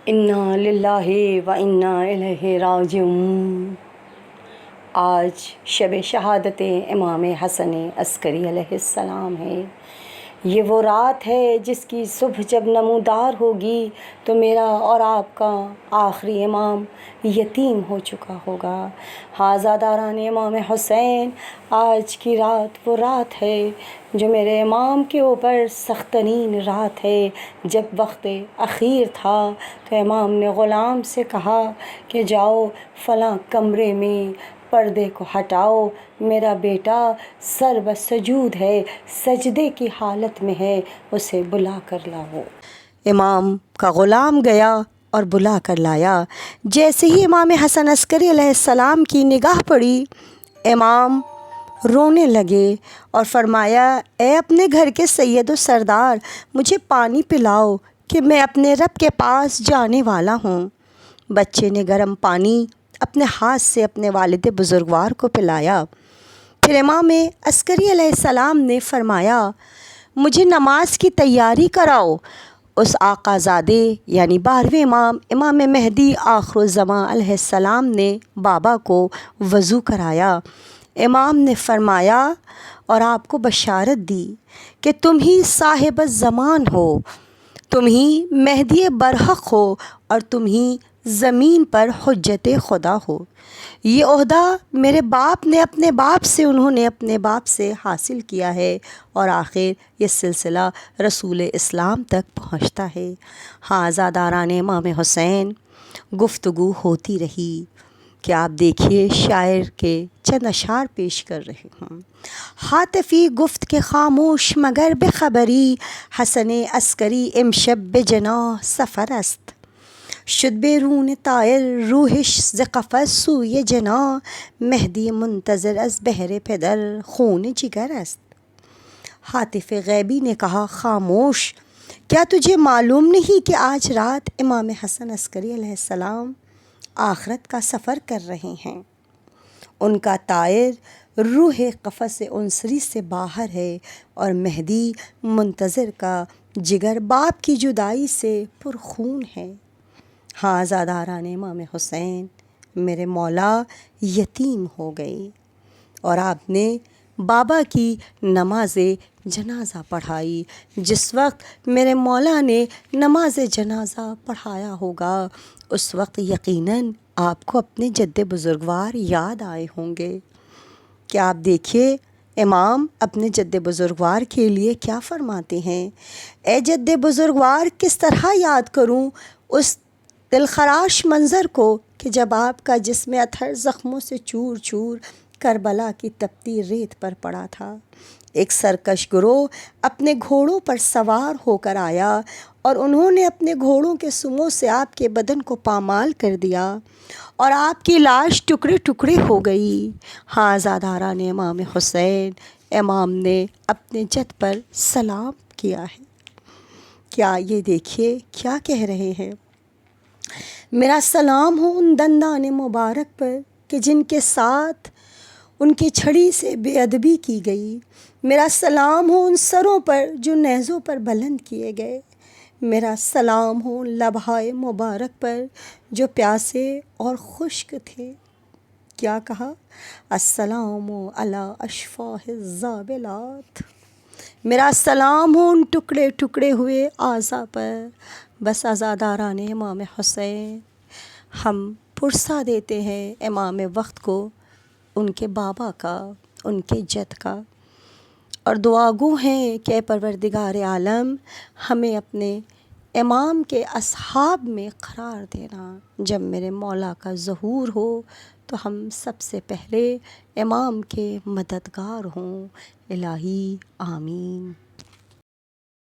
انا للہ و انا الیہ راجعون۔ آج شب شہادت امام حسن عسکری علیہ السلام ہے۔ یہ وہ رات ہے جس کی صبح جب نمودار ہوگی تو میرا اور آپ کا آخری امام یتیم ہو چکا ہوگا۔ عزاداران امام حسین، آج کی رات وہ رات ہے جو میرے امام کے اوپر سخت ترین رات ہے۔ جب وقت اخیر تھا تو امام نے غلام سے کہا کہ جاؤ فلاں کمرے میں پردے کو ہٹاؤ، میرا بیٹا سر بسجود ہے، سجدے کی حالت میں ہے، اسے بلا کر لاؤ۔ امام کا غلام گیا اور بلا کر لایا۔ جیسے ہی امام حسن عسکری علیہ السلام کی نگاہ پڑی، امام رونے لگے اور فرمایا، اے اپنے گھر کے سید و سردار، مجھے پانی پلاؤ کہ میں اپنے رب کے پاس جانے والا ہوں۔ بچے نے گرم پانی اپنے ہاتھ سے اپنے والد بزرگوار کو پلایا۔ پھر امام عسکری علیہ السلام نے فرمایا، مجھے نماز کی تیاری کراؤ۔ اس آقا زادے یعنی 12ویں امام امام مہدی آخر الزماں علیہ السلام نے بابا کو وضو کرایا۔ امام نے فرمایا اور آپ کو بشارت دی کہ تم ہی صاحب الزمان ہو، تم ہی مہدی برحق ہو اور تم ہی زمین پر حجت خدا ہو۔ یہ عہدہ میرے باپ نے اپنے باپ سے، انہوں نے اپنے باپ سے حاصل کیا ہے اور آخر یہ سلسلہ رسول اسلام تک پہنچتا ہے۔ عزاداران امام حسین، گفتگو ہوتی رہی کہ آپ دیکھیے شاعر کے چند اشعار پیش کر رہے ہوں۔ ہاتفی گفت کہ خاموش مگر بخبری، حسن عسکری امشب بجناح سفر است، شد بیرون طائر روحش ز قفس سوی جناح، مہدی منتظر از بہر پدر خون جگر است۔ ہاتف غیبی نے کہا، خاموش، کیا تجھے معلوم نہیں کہ آج رات امام حسن عسکری علیہ السلام آخرت کا سفر کر رہے ہیں؟ ان کا طائر روح قفس انصری سے باہر ہے اور مہدی منتظر کا جگر باپ کی جدائی سے پرخون ہے۔ عزاداران امام حسین، میرے مولا یتیم ہو گئے اور آپ نے بابا کی نماز جنازہ پڑھائی۔ جس وقت میرے مولا نے نماز جنازہ پڑھایا ہوگا اس وقت یقیناً آپ کو اپنے جد بزرگوار یاد آئے ہوں گے کہ آپ دیکھیے امام اپنے جد بزرگوار کے لیے کیا فرماتے ہیں، اے جد بزرگوار، کس طرح یاد کروں اس دلخراش منظر کو کہ جب آپ کا جسم اطہر زخموں سے چور چور کربلا کی تپتی ریت پر پڑا تھا۔ ایک سرکش گروہ اپنے گھوڑوں پر سوار ہو کر آیا اور انہوں نے اپنے گھوڑوں کے سموں سے آپ کے بدن کو پامال کر دیا اور آپ کی لاش ٹکڑے ٹکڑے ہو گئی۔ عزاداران امام حسین، امام نے اپنے جد پر سلام کیا ہے۔ کیا یہ دیکھیے کیا کہہ رہے ہیں، میرا سلام ہو ان دندان مبارک پر کہ جن کے ساتھ ان کی چھڑی سے بے ادبی کی گئی، میرا سلام ہو ان سروں پر جو نیزوں پر بلند کیے گئے، میرا سلام ہو ان لبہائے مبارک پر جو پیاسے اور خشک تھے۔ کیا کہا، السلام علی اشفاہ الزابلات، میرا سلام ہو ان ٹکڑے ٹکڑے ہوئے اعضا پر۔ بس عزاداران امام حسین، ہم پرسہ دیتے ہیں امام وقت کو ان کے بابا کا، ان کے جد کا، اور دعا گو ہیں کہ اے پروردگار عالم ہمیں اپنے امام کے اصحاب میں قرار دینا۔ جب میرے مولا کا ظہور ہو تو ہم سب سے پہلے امام کے مددگار ہوں۔ الہی آمین۔